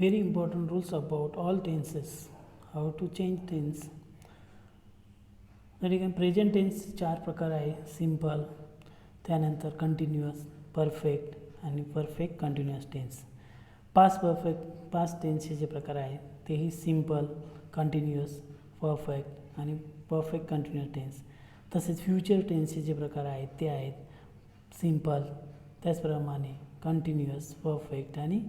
Very important rules about all tenses. How to change tense. तर present tense 4 प्रकार आहे. Simple, त्यानंतर continuous, perfect आणि परफेक्ट कंटिन्युअस टेन्स. पास्ट टेन्सचे जे प्रकार आहेत तेही सिम्पल, कंटिन्युअस, परफेक्ट आणि परफेक्ट कंटिन्युअस टेन्स. तसेच फ्युचर टेन्सचे जे प्रकार आहेत ते आहेत सिम्पल, त्याचप्रमाणे कंटिन्युअस, परफेक्ट आणि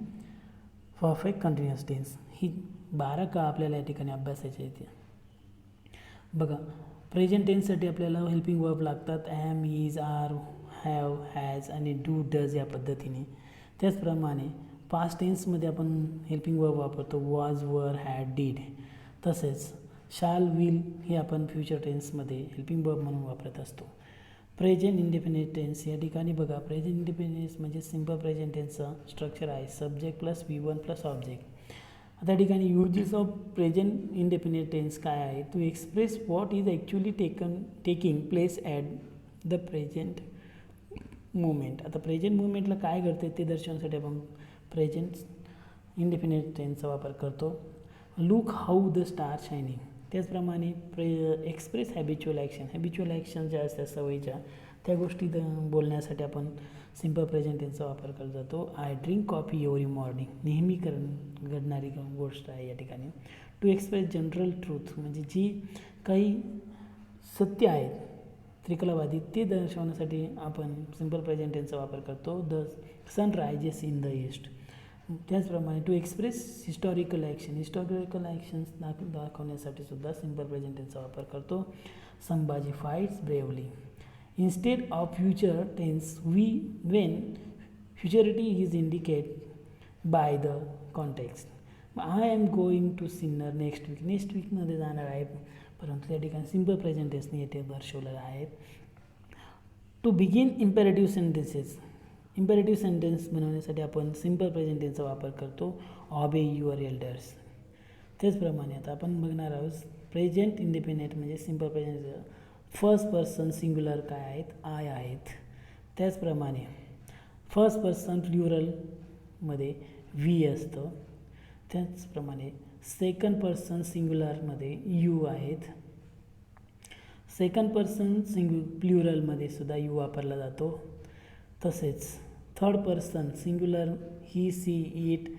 परफेक्ट कंटिन्युअस टेन्स. ही 12 का आपल्याला या ठिकाणी अभ्यासायची आहे. बघा, प्रेझेंट टेन्ससाठी आपल्याला हेल्पिंग वर्ब लागतात. Am, is, are, have, has आणि डू, डज या पद्धतीने. त्याचप्रमाणे पास्ट टेन्समध्ये आपण हेल्पिंग वर्ब वापरतो वॉज, वर, हॅड, डीड. तसेच शाल, विल हे आपण फ्युचर टेन्समध्ये हेल्पिंग वर्ब म्हणून वापरत असतो. प्रेझेंट इंडिपेंडेंट टेन्स या ठिकाणी बघा, प्रेझेंट इंडिपेंडेंस म्हणजे सिम्पल प्रेझेंट टेन्सचं स्ट्रक्चर आहे subject plus V1 plus object. त्या ठिकाणी uses of present independent tense काय आहे, to express what is actually taking place at the present moment. आता प्रेझेंट मुमेंटला काय घडते ते दर्शवण्यासाठी आपण प्रेझेंट इंडिपेंडेंट टेन्सचा वापर करतो. Look how the star shining. त्याचप्रमाणे एक्सप्रेस हॅबिच्युअल ॲक्शन ज्या असतात सवयीच्या त्या गोष्टी बोलण्यासाठी आपण सिम्पल प्रेझेंट टेन्सचा वापर करत जातो. I drink coffee every morning, नेहमी घडणारी गोष्ट आहे या ठिकाणी. टू एक्सप्रेस जनरल ट्रूथ म्हणजे जी काही सत्य आहेत त्रिकलावादी ते दर्शवण्यासाठी आपण सिम्पल प्रेझेंट टेन्सचा वापर करतो. The sun rises in the east. त्याचप्रमाणे टू एक्सप्रेस हिस्टॉरिकल ॲक्शन्स दाखवण्यासाठी सुद्धा सिम्पल प्रेझेंट टेन्सचा वापर करतो. Sambhaji fights bravely. Instead of future tense, when futurity is indicated by the context. I am going to Sinnar next week. Next वीकमध्ये जाणार आहे, परंतु त्या ठिकाणी सिम्पल प्रेझेंट टेन्सने येथे दर्शवलेलं आहे. टू बिगिन इम्पेरेटिव्ह सेंटेन्स बनवण्यासाठी आपण सिम्पल प्रेझेंट टेन्सचा वापर करतो. Obey your elders. त्याचप्रमाणे आता आपण बघणार आहोत प्रेझेंट इंडिपेंडेंट म्हणजे simple present first person singular काय आहेत, आय आहेत. त्याचप्रमाणे फर्स्ट पर्सन प्ल्युरलमध्ये व्ही असतं. त्याचप्रमाणे सेकंड पर्सन सिंग्युलरमध्ये यू आहेत. सेकंड पर्सन प्ल्युरलमध्ये सुद्धा यू वापरला जातो. तसेच third person singular he, she, it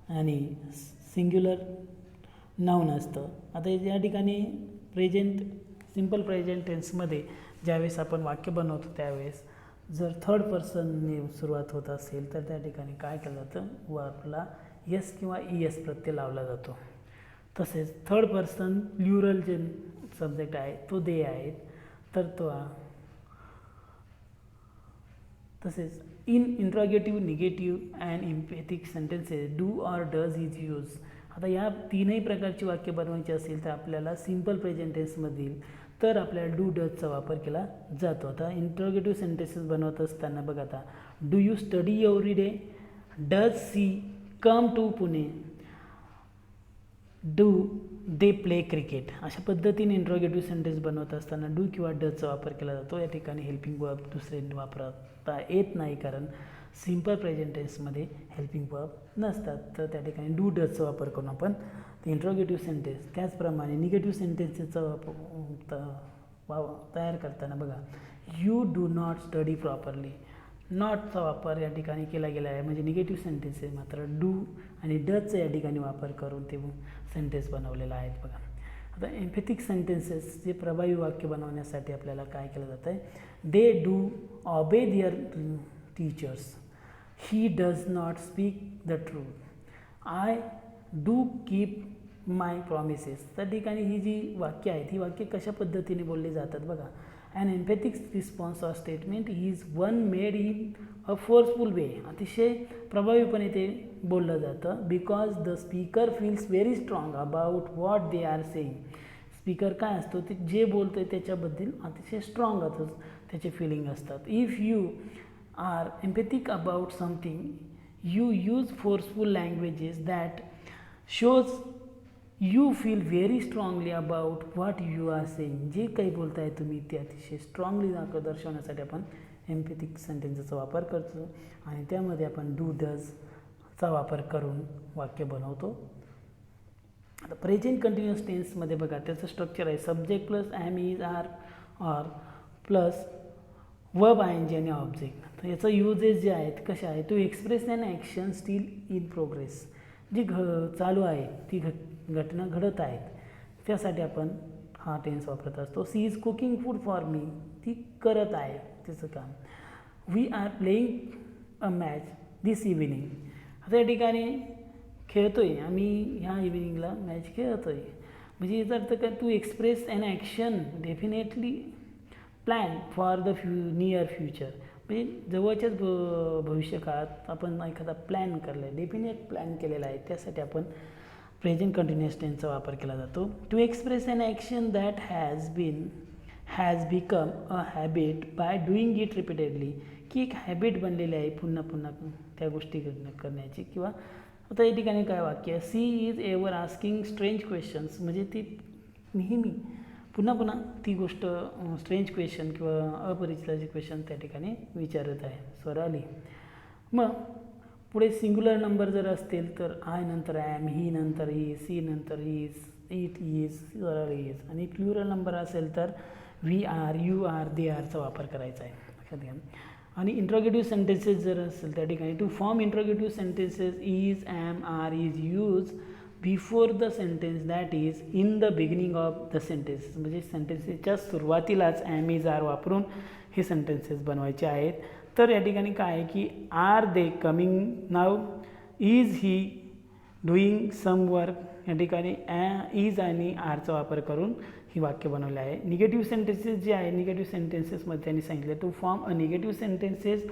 आणि सिंग्युलर नाऊन असतं. आता या ठिकाणी सिम्पल प्रेझेंट टेन्समध्ये ज्यावेळेस आपण वाक्य बनवतो त्यावेळेस जर थर्ड पर्सनने सुरुवात होत असेल तर त्या ठिकाणी काय केलं जातं, वर्बला यस किंवा ES प्रत्यय लावला जातो. तसेच थर्ड पर्सन प्ल्युरल जे सब्जेक्ट आहे तो दे आहेत तर तो. तसेच in interrogative, negative and emphatic sentences do or does is use. आता या तीनही प्रकारची वाक्य बनवायची असेल तर आपल्याला सिम्पल प्रेझेंट टेन्समधील तर आपल्याला डू डजचा वापर केला जातो. आता इंट्रोगेटिव्ह सेंटेन्सेस बनवत असताना बघा, आता do you study every day, does she come to Pune, do they play cricket. अशा पद्धतीने इंट्रोगेटिव्ह सेंटेन्स बनवत असताना डू किंवा डजचा वापर केला जातो. या ठिकाणी हेल्पिंग वर्ब दुसरे वापरता येत नाही कारण सिम्पल प्रेझेंट टेन्समध्ये हेल्पिंग वर्ब नसतात. तर त्या ठिकाणी डू डजचा वापर करून आपण इंट्रोगेटिव्ह सेंटेन्स. त्याचप्रमाणे निगेटिव्ह सेंटेन्सेसचा तयार करताना बघा, you do not study properly. नॉटचा वापर या ठिकाणी केला गेला आहे म्हणजे निगेटिव्ह सेंटेन्स आहे. मात्र डू आणि डजचा या ठिकाणी वापर करून ते सेंटेन्स बनवलेला आहेत बघा. आता एम्पॅथिक सेंटेन्सेस जे प्रभावी वाक्य बनवण्यासाठी आपल्याला काय केलं जातं आहे, they do obey their teachers, he does not speak the truth, I do keep my promises. त्या ठिकाणी ही जी वाक्य आहेत ही वाक्य कशा पद्धतीने बोलली जातात बघा. An emphatic response or statement is one made in a forceful way. अतिशय प्रभावीपणे ते बोललं जातं. Because the speaker feels very strong about what they are saying. Speaker काय असतो ते जे बोलतो आहे त्याच्याबद्दल अतिशय स्ट्रॉंग असतं त्याचे फिलिंग असतात. If you are emphatic about something you use forceful languages that shows you feel very strongly about what you are saying. जे काही बोलताय तुम्ही ते अतिशय स्ट्रॉंगली दर्शवण्यासाठी आपण एम्पॅथिक सेंटेन्सचा वापर करतो आणि त्यामध्ये आपण डू डज चा वापर करून वाक्य बनवतो. आता प्रेझेंट कंटिन्युअस टेन्समध्ये बघा त्याचं स्ट्रक्चर आहे subject plus am is are or plus verb I N G आणि ऑब्जेक्ट. तर याचं युजेस जे आहेत कसे आहे to express an action still in progress, जी चालू आहे ती घटना घडत आहेत त्यासाठी आपण हा टेन्स वापरत असतो. She is cooking food for me, ती करत आहे तिचं काम. We are playing a match this evening, आता या ठिकाणी खेळतो आहे आम्ही ह्या इव्हिनिंगला मॅच खेळतो आहे. म्हणजे याचा अर्थ काय to express an action definitely plan for the near future, म्हणजे जवळच्याच भविष्यकाळात आपण एखादा प्लॅन केला आहे, डेफिनेट प्लॅन केलेला आहे, त्यासाठी आपण प्रेझेंट कंटिन्युअस टेन्सचा वापर केला जातो. To express an action that has become a habit by doing it repeatedly, की एक हॅबिट बनलेली आहे पुन्हा पुन्हा त्या गोष्टी करण्याची. किंवा आता या ठिकाणी काय वाक्य, she is ever asking strange questions, म्हणजे ती नेहमी पुन्हा पुन्हा ती गोष्ट स्ट्रेंज क्वेश्चन किंवा अपरिचिताचे क्वेश्चन त्या ठिकाणी विचारत आहे. स्वराली. मग पुढे सिंग्युलर नंबर जर असतील तर आय नंतर ॲम, ही नंतर इज, सी नंतर is, it is, Swarali is. आणि प्लुरल नंबर असेल तर वी आर, यू आर, दे आरचा वापर करायचा आहे, लक्षात घ्या. आणि इंट्रोगेटिव्ह सेंटेन्सेस जर असेल त्या ठिकाणी to form interrogative sentences is, am, are, is use before the sentence that is in the beginning of the sentences, म्हणजे सेंटेन्सेसच्या सुरुवातीलाच ॲम, इज, आर वापरून हे सेंटेन्सेस बनवायचे आहेत. तर या ठिकाणी काय आहे की are they coming now, is he doing some work, या ठिकाणी इज आणि आरचा वापर करून ही वाक्य बनवले आहे. निगेटिव्ह सेंटेन्सेस जे आहे निगेटिव्ह सेंटेन्सेसमध्ये त्यांनी सांगितले to form a negative sentences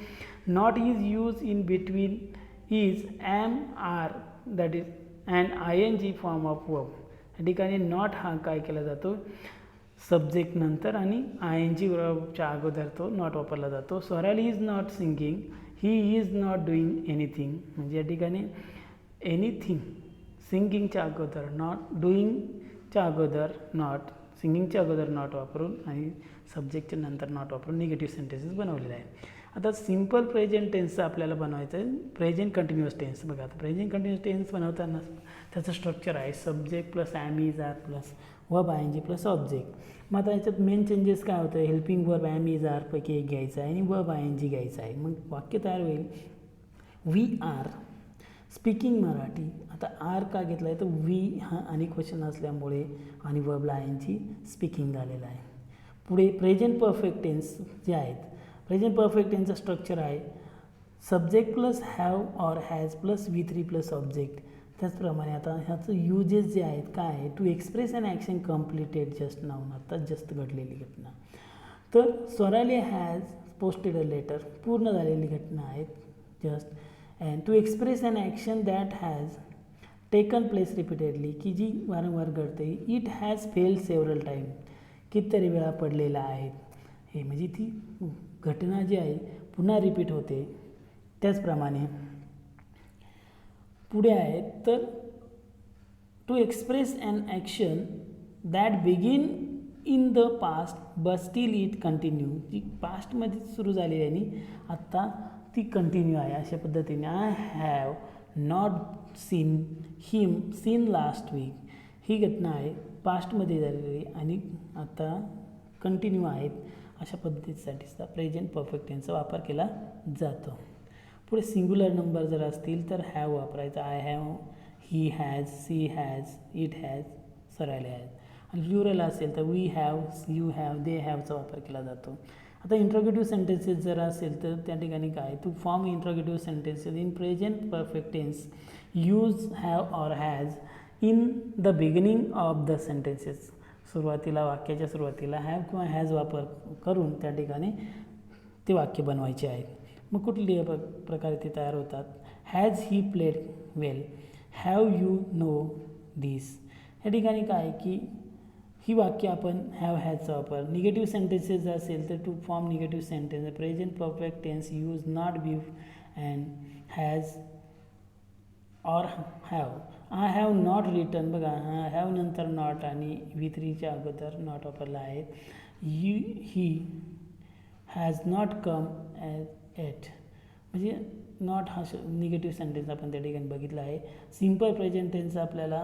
not is use in between is, am, are that is and I N G form of verb. या ठिकाणी नॉट हा काय केला जातो सब्जेक्ट नंतर आणि आय एन जी वर्बच्या अगोदर तो नॉट वापरला जातो. Swarali is not singing, he is not doing anything, म्हणजे या ठिकाणी एनिथिंग सिंगिंगच्या अगोदर नॉट, डुईंगच्या अगोदर नॉट, सिंगिंगच्या अगोदर नॉट वापरून आणि सब्जेक्टच्या नंतर नॉट वापरून निगेटिव्ह सेंटेन्सेस बनवलेले आहे. आता सिम्पल प्रेझेंट टेन्सचं आपल्याला बनवायचं आहे प्रेझेंट कंटिन्युअस टेन्स. बघा आता प्रेझेंट कंटिन्युअस टेन्स बनवताना त्याचं स्ट्रक्चर आहे subject plus am, is, are plus verb I N G plus object. मग आता याच्यात मेन चेंजेस काय होतं, helping verb am, is, are पैकी एक घ्यायचा आहे आणि वर्ब आय एन जी घ्यायचा आहे. मग वाक्य तयार होईल वी आर स्पीकिंग मराठी. आता आर का घेतला आहे तर वी हा आणि क्वेश्चन असल्यामुळे आणि वर्बला आय एन जी स्पीकिंग झालेला आहे. पुढे प्रेझेंट परफेक्ट टेन्स जे आहेत, प्रेझेंट परफेक्ट टेन्सचं स्ट्रक्चर आहे subject plus have or has plus V three plus object. त्याचप्रमाणे आता ह्याचं युजेस जे आहेत काय आहे to express an action completed just now, आता जस्ट घडलेली घटना. तर Swarali has posted a letter, पूर्ण झालेली घटना आहेत just. And to express an action that has taken place repeatedly, की जी वारंवार घडते. It has failed several time, कितीतरी वेळा पडलेला आहे हे, म्हणजे ती घटना जी आहे पुन्हा रिपीट होते. त्याचप्रमाणे पुढे आहे तर to express an action that begin in the past but still it continue, जी पास्टमध्ये सुरू झालेली आहे आणि आत्ता ती कंटिन्यू आहे अशा पद्धतीने. I have not seen him seen last week, ही घटना आहे पास्टमध्ये झालेली आणि आता कंटिन्यू आहेत अशा पद्धतीसाठीचा प्रेझेंट परफेक्ट टेन्सचा वापर केला जातो. पुढे सिंग्युलर नंबर जर असतील तर हॅव वापरायचा, I have, he has, she has, it has, Swarali has. आणि प्लुरल असेल तर we have, you have, they हॅवचा वापर केला जातो. आता इंट्रोगेटिव्ह सेंटेन्सेस जर असेल तर त्या ठिकाणी काय to form interrogative sentences in present perfect tense use have or has in the beginning of the sentences. सुरुवातीला वाक्याच्या सुरुवातीला हॅव किंवा हॅज वापर करून त्या ठिकाणी ते वाक्य बनवायचे आहेत. मग कुठली प्रकारे ते तयार होतात. Has he played well, have you know this. या ठिकाणी काय की ही वाक्य आपण हॅव हॅजचा वापर. निगेटिव्ह सेंटेन्सेस जर असेल तर to form negative sentence present perfect tense use not be and has or have. I have not written, बघा हॅव नंतर नॉट आणि वी थ्रीच्या अगोदर नॉट वापरला आहे. He has not come as yet, म्हणजे नॉट हा निगेटिव्ह सेंटेन्स आपण त्या ठिकाणी बघितला आहे. सिम्पल प्रेझेंट टेन्स आपल्याला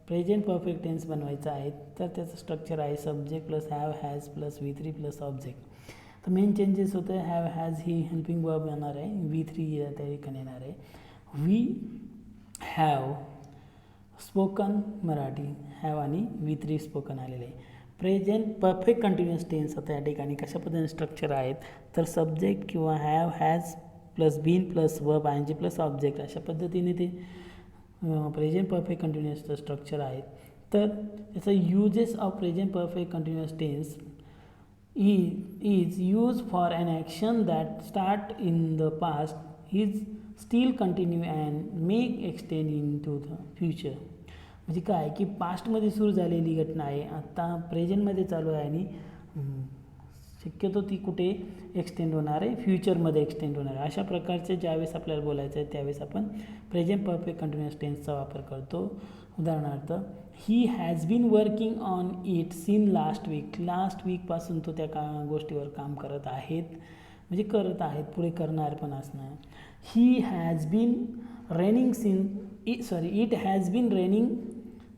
प्रेझेंट परफेक्ट टेन्स बनवायचा आहे, तर त्याचं स्ट्रक्चर आहे subject plus have has plus V3 plus object. तर मेन चेंजेस होतं हॅव हॅज ही हेल्पिंग वर्ब येणार आहे, V3 त्या ठिकाणी येणार आहे. We have spoken Marathi, have आणि V3 स्पोकन आलेले आहे. प्रेझेंट परफेक्ट कंटिन्युअस टेन्स आता या ठिकाणी कशा पद्धतीने स्ट्रक्चर आहेत, तर सब्जेक्ट किंवा have has plus been plus verb ING plus object अशा पद्धतीने ते प्रेझेंट परफेक्ट कंटिन्युअसचं स्ट्रक्चर आहे. तर त्याचं uses of present perfect continuous tense is used for an action that start in the past is still continue and make extend into the future. म्हणजे काय की पास्टमध्ये सुरू झालेली घटना आहे, आता प्रेझेंटमध्ये चालू आहे आणि शक्यतो ती कुठे एक्सटेंड होणार आहे, फ्युचरमध्ये एक्सटेंड होणार आहे. अशा प्रकारचे ज्यावेळेस आपल्याला बोलायचं आहे त्यावेळेस आपण प्रेझेंट परफेक्ट कंटिन्युअस टेन्सचा वापर करतो. उदाहरणार्थ he has been working on it seen last वीकपासून तो त्या गोष्टीवर काम करत आहेत, म्हणजे करत आहेत, पुढे करणार पण असणार. It has been raining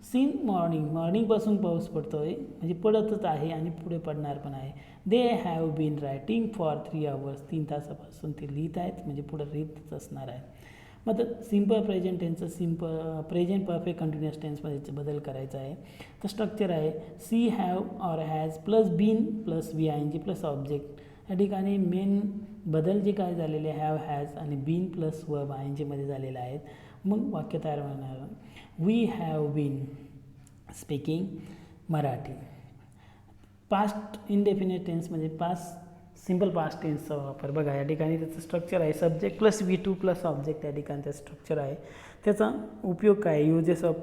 seen मॉर्निंगपासून पाऊस पडतो आहे, म्हणजे पडतच आहे आणि पुढे पडणार पण आहे. They have been writing for 3 hours 3 तासापासून ते लिहित आहेत, म्हणजे पुढे लिहितच असणार आहे. मग सिम्पल प्रेझेंट टेन्सचं प्रेझेंट परफेक्ट कंटिन्युअस टेन्समध्ये बदल करायचा आहे. तर स्ट्रक्चर आहे she have or has plus been plus VING plus object. या ठिकाणी मेन बदल जे काय झालेले हॅव हॅज आणि बीन प्लस वर्ब INGमध्ये झालेले आहेत. मग वाक्य तयार होणार we have been speaking Marathi. Past indefinite tense म्हणजे सिम्पल पास्ट टेन्सचा वापर बघा या ठिकाणी त्याचं स्ट्रक्चर आहे subject plus V2 plus object. या ठिकाणी त्याचं स्ट्रक्चर आहे. त्याचा उपयोग काय uses of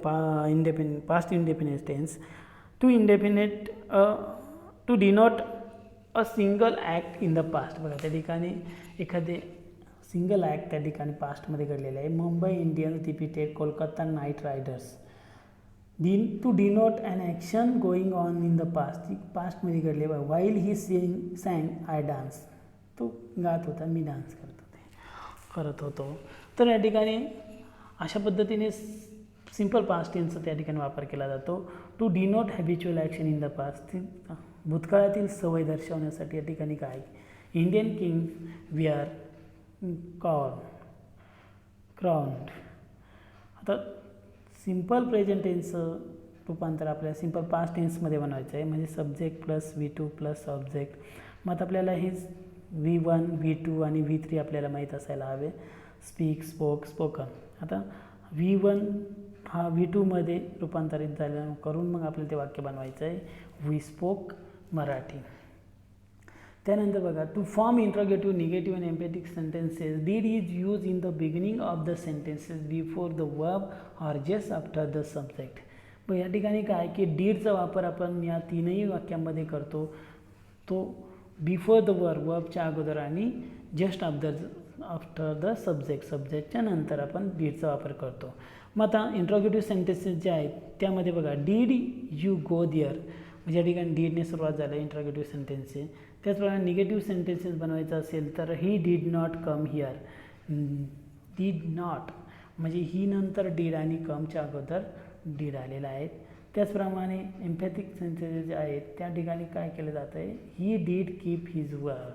past indefinite tense to denote a single act in the past. बघा त्या ठिकाणी एखादे सिंगल ॲक्ट त्या ठिकाणी पास्टमध्ये घडलेलं आहे. Mumbai Indians defeated Kolkata Knight Riders. To denote an action going on in the past, पास्टमध्ये घडले. While he sang I dance, तो गात होता, मी डान्स करत होतो. तर या ठिकाणी अशा पद्धतीने सिम्पल पास्ट टेन्सचा त्या ठिकाणी वापर केला जातो. To denote habitual action in the past, भूतकाळातील सवय दर्शवण्यासाठी या ठिकाणी काय Indian king we are crowned. आता सिम्पल प्रेझेंट टेन्सचं रूपांतर आपल्याला सिम्पल पास्ट टेन्समध्ये बनवायचं आहे, म्हणजे subject plus V2 plus object. मग आता आपल्याला हे V1 V2 आणि V3 आपल्याला माहीत असायला हवे. Speak spoke spoken. आता V1 हा V2मध्ये रूपांतरित झालं करून मग आपल्याला ते वाक्य बनवायचं आहे वी स्पोक मराठी. त्यानंतर बघा to form interrogative negative and emphatic sentences did is use in the beginning of the sentences before the verb or just after the subject. मग या ठिकाणी काय की डीडचा वापर आपण या तीनही वाक्यांमध्ये करतो, तो बिफोर द वर्बच्या अगोदर आणि जस्ट आफ्टर द सब्जेक्टच्या नंतर आपण डीडचा वापर करतो. मग आता इंट्रोगेटिव्ह सेंटेन्सेस जे आहेत त्यामध्ये बघा डीड यू गो देअर, म्हणजे या ठिकाणी डीडने सुरुवात झाली इंट्रोगेटिव्ह सेंटेन्सचे. त्याचप्रमाणे निगेटिव्ह सेंटेन्सेस बनवायचं असेल तर he did not come here. Did not म्हणजे ही नंतर डीड आणि कमच्या अगोदर डीड आलेला आहे. त्याचप्रमाणे एम्पॅथिक सेंटेन्सेस जे आहेत त्या ठिकाणी काय केलं जातं आहे he did keep his word.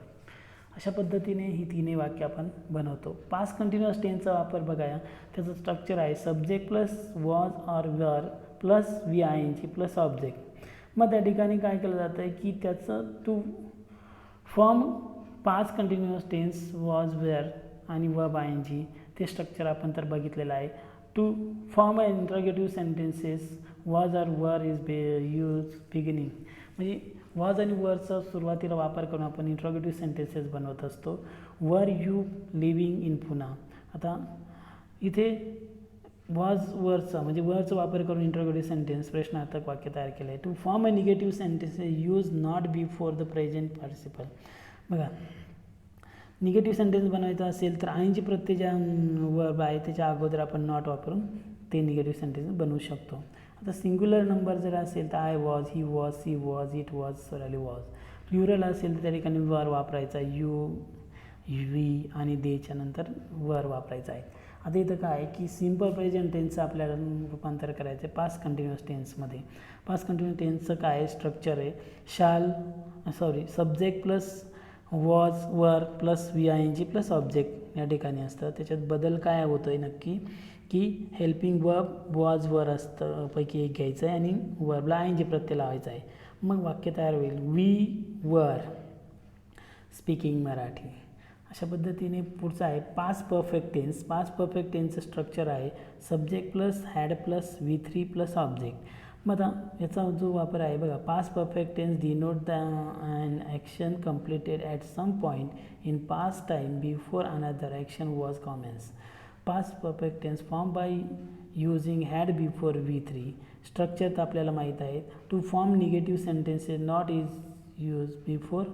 अशा पद्धतीने ही तीनही वाक्य आपण बनवतो. पास्ट कंटिन्युअस टेन्सचा वापर बघा त्याचं स्ट्रक्चर आहे subject plus was or were plus VING plus object. मग त्या ठिकाणी काय केलं जातं आहे की त्याचं to form past continuous tense was were आणि वर्ब ING ते स्ट्रक्चर आपण तर बघितलेलं आहे. To form a interrogative sentences was or were is use beginning, म्हणजे वॉज आणि वरचा सुरुवातीला वापर करून आपण इंट्रोगेटिव्ह सेंटेन्सेस बनवत असतो. Were you living in Pune. आता इथे वरचा म्हणजे वरचा वापर करून इंट्रोगेटिव्ह सेंटेन्स प्रश्नार्थक वाक्य तयार केलं आहे. To form a negative sentences use not before the present participle. बघा निगेटिव्ह सेंटेन्स बनवायचं असेल तर ING प्रत्यय ज्या वर्ब आहे त्याच्या अगोदर आपण नॉट वापरून ते निगेटिव्ह सेंटेन्स बनवू शकतो. आता सिंग्युलर नंबर जर असेल तर I was, he was, she was, it was, सोराली वॉज. प्लुरल असेल तर त्या ठिकाणी वर वापरायचा यू वी आणि देच्या नंतर वर वापरायचं आहे. आता इथं काय आहे की सिम्पल प्रेझेंट टेन्सचं आपल्याला रूपांतर करायचं आहे पास्ट कंटिन्युअस टेन्समध्ये. पास्ट कंटिन्युअस टेन्सचं काय स्ट्रक्चर आहे, subject plus was were plus V I N G plus object या ठिकाणी असतं. त्याच्यात बदल काय होतो आहे नक्की की हेल्पिंग वर्ब वॉज वर असतं पैकी एक घ्यायचं आहे आणि वर्बला आय एन जी प्रत्यय लावायचा आहे. मग वाक्य तयार होईल वी वर स्पीकिंग मराठी. अशा पद्धतीने पुढचं आहे past perfect tense. Past perfect टेन्सचं स्ट्रक्चर आहे subject plus had plus V three plus object. मग आता याचा जो वापर आहे बघा, past perfect tense denote the an action completed at some point in past time before another action was commence. Past perfect tense form by using had before V three. Structure तर आपल्याला माहीत आहे. To form negative sentences not is use before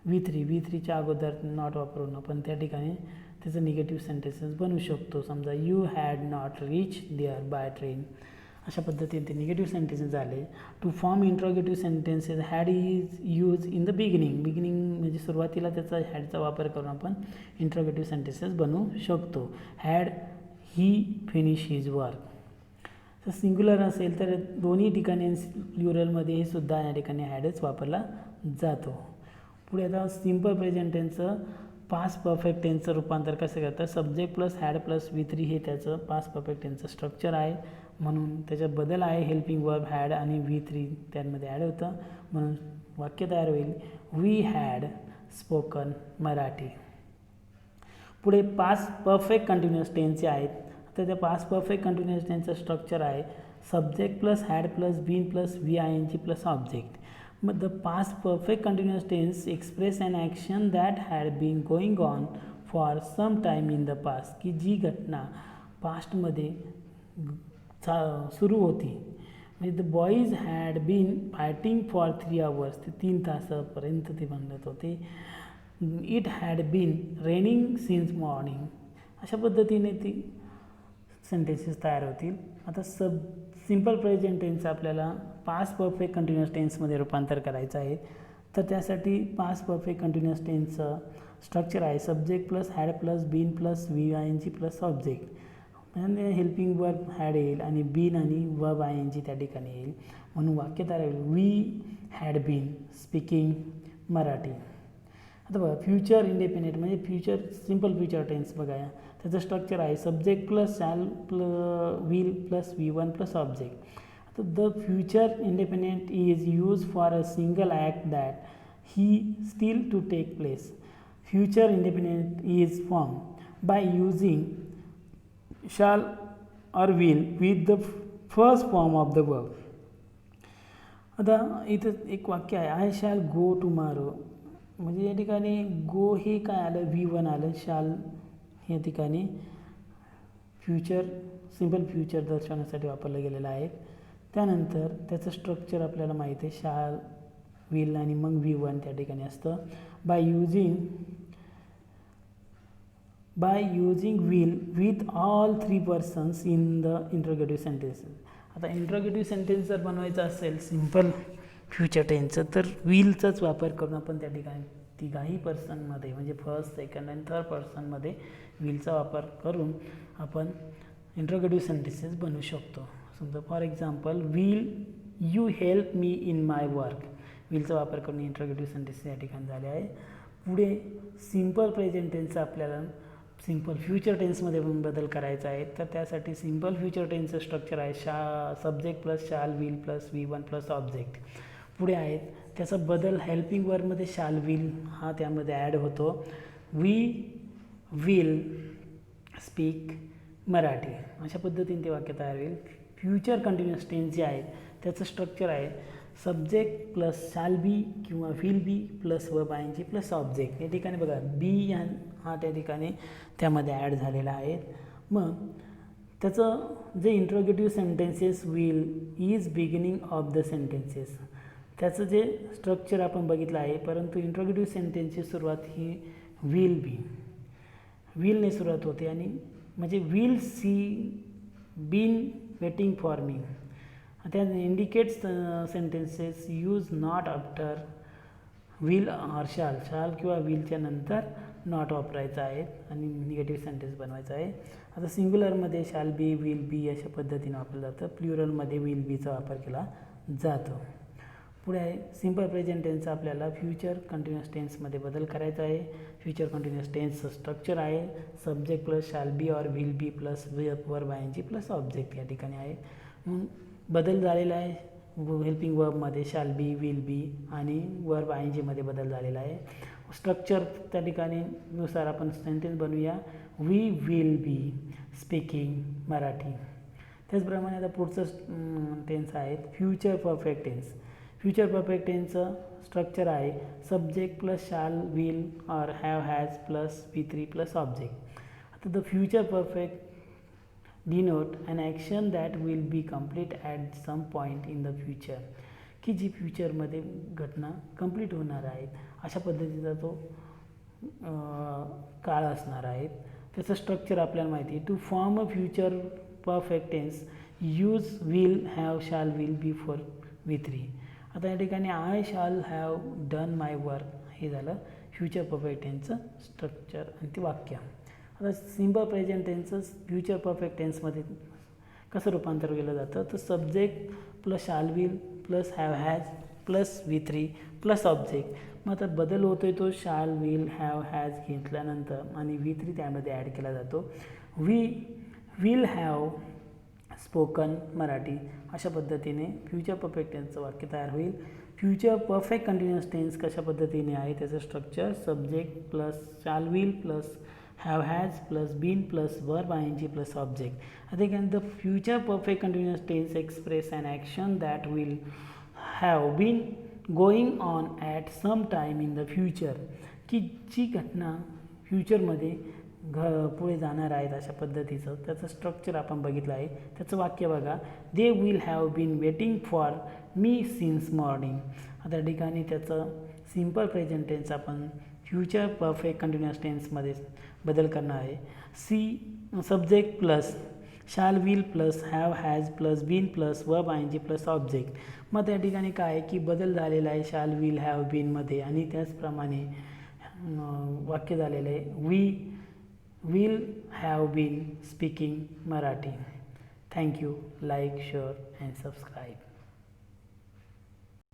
we थ्रीच्या अगोदर not वापरून आपण त्या ठिकाणी त्याचं निगेटिव्ह सेंटेन्सेस बनवू शकतो. समजा you had not reach there by train. अशा पद्धतीने ते निगेटिव्ह सेंटेन्सेस झाले. To form interrogative sentences had is use in the beginning म्हणजे सुरुवातीला त्याचा हॅडचा वापर करून आपण इंट्रोगेटिव्ह सेंटेन्सेस बनवू शकतो. Had he finish his work. तर सिंग्युलर असेल तर दोन्ही ठिकाणी प्लुरलमध्ये सुद्धा या ठिकाणी हॅडच वापरला जातो. पुढे आता सिम्पल प्रेझेंट टेन्सचं पास्ट परफेक्ट टेन्सचं रूपांतर कसं करतं, subject plus had plus V three हे त्याचं पास्ट परफेक्ट टेन्सचं स्ट्रक्चर आहे. म्हणून त्याच्यात बदल आहे हेल्पिंग वर्ब हॅड आणि वी थ्री त्यामध्ये ॲड होतं. म्हणून वाक्य तयार होईल वी हॅड स्पोकन मराठी. पुढे पास्ट परफेक्ट कंटिन्युअस टेन्सचे आहेत. तर त्या पास्ट परफेक्ट कंटिन्युअस टेन्सचं स्ट्रक्चर आहे subject plus had plus been plus V I N G plus object. But the past perfect continuous tense express an action that had been going on for some time in the past. की जी घटना पास्टमध्ये सुरू होती. म्हणजे the boys had been fighting for 3 hours. ते 3 तासापर्यंत ते म्हणत होते. It had been raining since morning. अशा पद्धतीने ती सेंटेन्सेस तयार होतील. आता सिम्पल प्रेझेंट टेन्स आपल्याला पास्ट परफेक्ट कंटिन्युअस टेन्समध्ये रूपांतर करायचं आहे. तर त्यासाठी पास्ट परफेक्ट कंटिन्युअस टेन्सचं स्ट्रक्चर आहे subject plus had plus been plus V I N G plus object. म्हणजे हेल्पिंग वर्ब हॅड येईल आणि बीन आणि वर्ब आय एन जी त्या ठिकाणी येईल. म्हणून वाक्य तयार होईल we had been speaking Marathi. आता बघा फ्युचर इंडिपेंडेंट म्हणजे सिम्पल फ्युचर टेन्स बघा, त्याचं स्ट्रक्चर आहे subject plus shall will plus V one plus object. आता the future independent is use for a single act that he still to take place. Future independent is form by using shall or will with the first form of the verb. आता इथं एक वाक्य आहे I shall go tomorrow. म्हणजे या ठिकाणी गो हे काय आलं वी वन आलं, शाल या ठिकाणी सिम्पल फ्युचर दर्शवण्यासाठी वापरलं गेलेलं आहे. त्यानंतर त्याचं स्ट्रक्चर आपल्याला माहीत आहे शाल विल आणि मग वी वन त्या ठिकाणी असतं. By using will with all 3 persons in the interrogative sentences. आता इंट्रोगेटिव्ह सेंटेन्स जर बनवायचं असेल सिम्पल फ्युचर टेन्सचं तर विलचाच वापर करून आपण त्या ठिकाणी तिघाही पर्सनमध्ये म्हणजे फर्स्ट सेकंड आणि थर्ड पर्सनमध्ये विलचा वापर करून आपण इंट्रोगेटिव्ह सेंटेन्सेस बनवू शकतो. समजा for example will you help me in my work. विलचा वापर करून इंट्रोगेटिव्ह सेंटेन्सेस या ठिकाणी झाले आहे. पुढे सिम्पल प्रेझेंट टेन्सचा आपल्याला सिम्पल फ्युचर टेन्समध्ये पण बदल करायचा आहे. तर त्यासाठी सिम्पल फ्युचर टेन्सचं स्ट्रक्चर आहे subject plus shall will plus V one plus object. पुढे आहेत त्याचा बदल हेल्पिंग वर्बमध्ये शाल विल हा त्यामध्ये ॲड होतो. We will speak Marathi. अशा पद्धतीने ते वाक्य तयार होईल. फ्युचर कंटिन्युअस टेन्स जे आहे त्याचं स्ट्रक्चर आहे सब्जेक्ट प्लस शाल बी किंवा will be plus verb I N G plus object. या ठिकाणी बघा बी हा त्या ठिकाणी त्यामध्ये ॲड झालेला आहे. मग त्याचं जे interrogative sentences will is beginning of the sentences त्याचं जे स्ट्रक्चर आपण बघितलं आहे. परंतु इंट्रोगेटिव्ह सेंटेन्सची सुरुवात ही विलने सुरुवात होते आणि म्हणजे will see been waiting for me. त्या indicates sentences use not after will or shall किंवा विलच्या नंतर नॉट वापरायचा आहे आणि निगेटिव्ह सेंटेन्स बनवायचा आहे. आता सिंग्युलरमध्ये शाल बी, विल बी अशा पद्धतीने वापरलं जातं. प्लुरलमध्ये विल बीचा वापर केला जातो. पुढे आहे सिम्पल प्रेझेंट टेन्सचा आपल्याला फ्युचर कंटिन्युअस टेन्समध्ये बदल करायचा आहे. फ्युचर कंटिन्युअस टेन्सचं स्ट्रक्चर आहे subject plus shall be or will be plus verb I N G plus object या ठिकाणी आहे. मग बदल झालेला आहे helping वर्बमध्ये shall be, will be आणि वर्ब आय एन जीमध्ये बदल झालेला आहे. स्ट्रक्चर त्या ठिकाणी नुसार आपण सेंटेन्स बनवूया. We will be speaking Marathi. त्याचप्रमाणे आता पुढचं टेन्स आहेत future perfect tense. Future perfect टेन्सचं स्ट्रक्चर आहे subject plus shall, will or have, has plus V3 plus object. आता the future perfect denote an action that will be complete at some point in the future, की जी फ्युचरमध्ये घटना complete होणार आहेत अशा पद्धतीचा तो काळ असणार आहे. त्याचं स्ट्रक्चर आपल्याला माहिती आहे. To form a future perfect tense use will, have, shall, will be for V3. आता या ठिकाणी I shall have done my work हे झालं फ्युचर परफेक्ट टेन्सचं स्ट्रक्चर आणि ते वाक्य. आता सिम्पल प्रेझेंट टेन्सचं फ्युचर परफेक्ट टेन्समध्ये कसं रूपांतर केलं जातं तर subject plus shall will plus have has plus V3 plus object. मग आता बदल होतो आहे तो शाल विल हॅव हॅज घेतल्यानंतर आणि V3 त्यामध्ये ॲड केला जातो. We will have spoken Marathi अशा पद्धतीने फ्युचर परफेक्ट टेन्सचं वाक्य तयार होईल. फ्युचर परफेक्ट कंटिन्युअस टेन्स कशा पद्धतीने आहे त्याचं structure subject plus shall will plus have has plus been plus verb I N G plus object. Again the future perfect continuous tense express an action that will have been going on at some time in the future, की जी घटना फ्युचरमध्ये पुढे जाणार आहेत अशा पद्धतीचं त्याचं स्ट्रक्चर आपण बघितलं आहे. त्याचं वाक्य बघा they will have been waiting for me since morning. आता ठिकाणी त्याचं सिम्पल प्रेझेंट टेन्स आपण फ्युचर परफेक्ट कंटिन्युअस टेन्समध्ये बदल करणार आहे. Subject plus shall will plus have has plus been plus verb I N G plus object. मग त्या ठिकाणी काय आहे की बदल झालेला आहे शाल विल हॅव बीनमध्ये आणि त्याचप्रमाणे वाक्य झालेलं आहे we will have been speaking Marathi. Thank you. Like, share and subscribe.